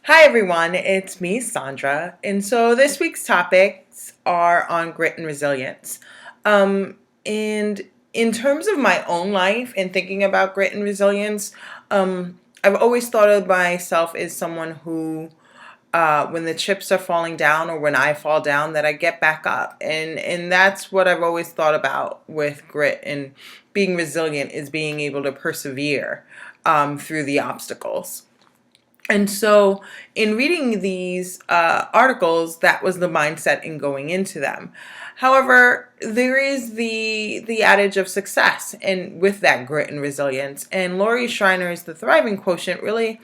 Hi everyone, it's me, Sandra. And so this week's topics are on grit and resilience. And in terms of my own life and thinking about grit and resilience, I've always thought of myself as someone who, when the chips are falling down or when I fall down, that I get back up. And that's what I've always thought about with grit and being resilient is being able to persevere through the obstacles. And so, in reading these articles, that was the mindset in going into them. However, there is the adage of success, and with that grit and resilience. And Laurie Schreiner's The Thriving Quotient really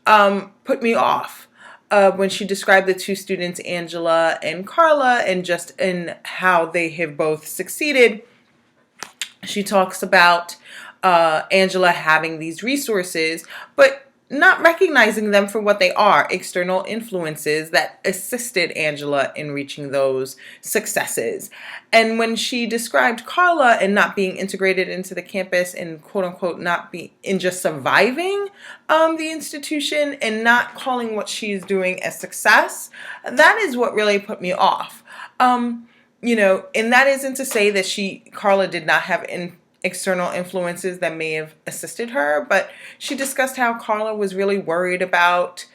put me off when she described the two students, Angela and Carla, and just in how they have both succeeded. She talks about Angela having these resources, but not recognizing them for what they are, external influences that assisted Angela in reaching those successes. And when she described Carla and not being integrated into the campus and quote unquote not be in just surviving the institution and not calling what she's doing a success, that is what really put me off. And that isn't to say that Carla did not have external influences that may have assisted her, but she discussed how Carla was really worried about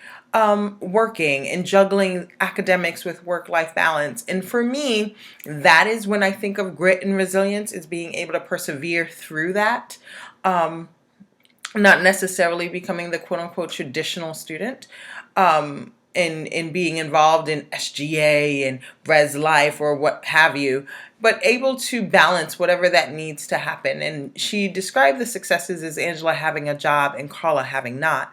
working and juggling academics with work-life balance. And for me, that is when I think of grit and resilience, is being able to persevere through that. Not necessarily becoming the quote-unquote traditional student. In being involved in SGA and Res Life or what have you, but able to balance whatever that needs to happen. And she described the successes as Angela having a job and Carla having not.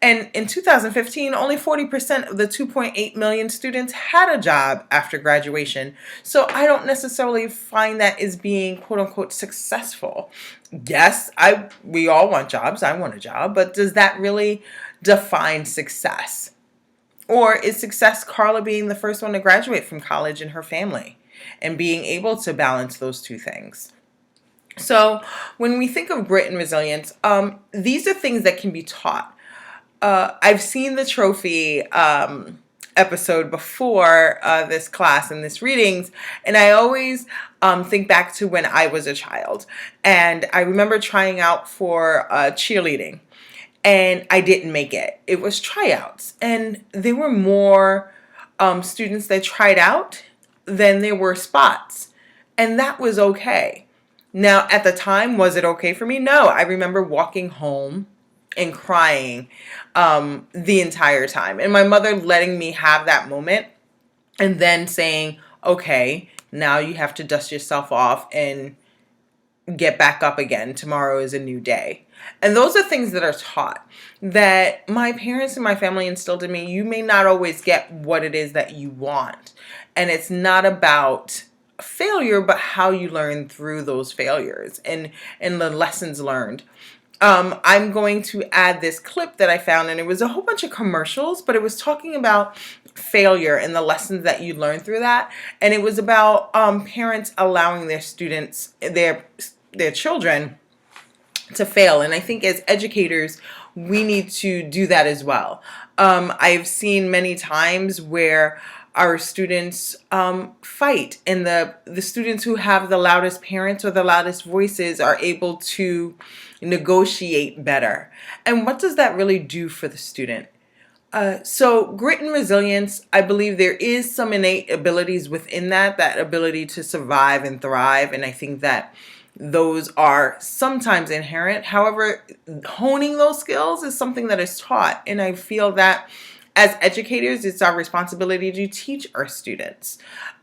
And in 2015, only 40% of the 2.8 million students had a job after graduation. So I don't necessarily find that as being quote unquote successful. Yes, we all want jobs. I want a job, but does that really define success? Or is success Carla being the first one to graduate from college in her family and being able to balance those two things? So when we think of grit and resilience, these are things that can be taught. I've seen the trophy episode before this class and this readings, and I always think back to when I was a child. And I remember trying out for cheerleading. And I didn't make it. It was tryouts. And there were more students that tried out than there were spots. And that was okay. Now, at the time, was it okay for me? No. I remember walking home and crying the entire time. And my mother letting me have that moment and then saying, okay, now you have to dust yourself off and get back up again. Tomorrow is a new day. And those are things that are taught, that my parents and my family instilled in me. You may not always get what it is that you want. And it's not about failure, but how you learn through those failures and the lessons learned. I'm going to add this clip that I found, and it was a whole bunch of commercials, but it was talking about failure and the lessons that you learn through that. And it was about parents allowing their students, their children, to fail. And I think as educators, we need to do that as well. I've seen many times where our students fight, and the students who have the loudest parents or the loudest voices are able to negotiate better. And what does that really do for the student? So grit and resilience, I believe there is some innate abilities within that ability to survive and thrive. And I think that those are sometimes inherent. However, honing those skills is something that is taught. And I feel that as educators, it's our responsibility to teach our students.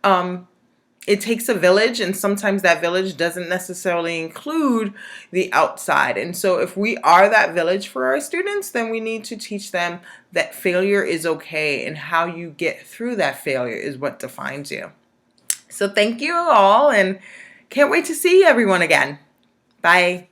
It takes a village, and sometimes that village doesn't necessarily include the outside. And so if we are that village for our students, then we need to teach them that failure is okay, and how you get through that failure is what defines you. So thank you all, and can't wait to see everyone again. Bye.